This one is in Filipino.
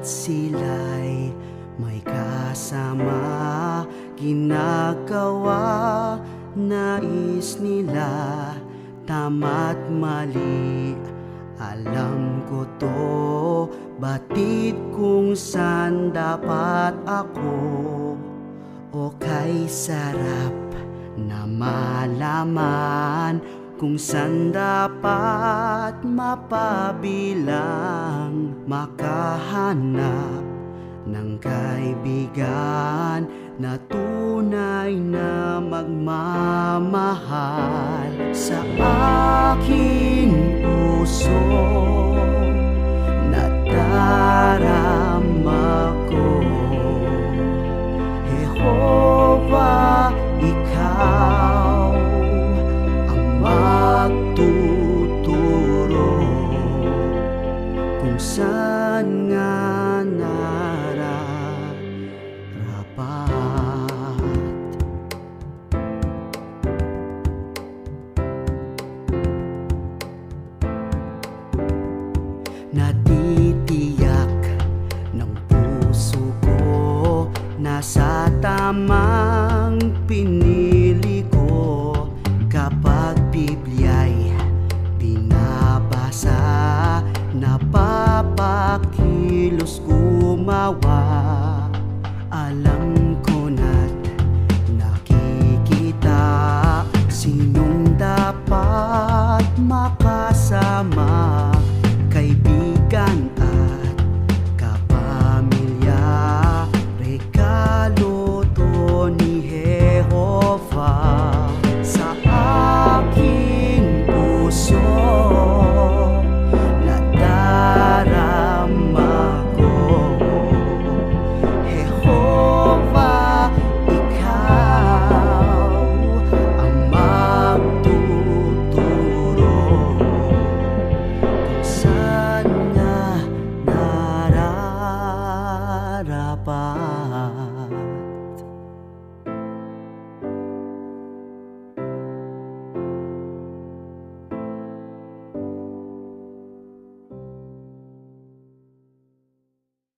sila'y may kasama, ginagawa, nais nila, tama't mali. Alam ko to, batid kung saan dapat ako, o kay sarap na malaman kung saan dapat mapabilang, makahanap ng kaibigan na tunay na magmamahal sa aking puso. Nadarama ko, Jehovah, ikaw ang magtuturo kung saan nga natitiyak ng puso ko, nasa tamang pinili ko. Kapag Biblia'y binabasa, napapakilos gumawa.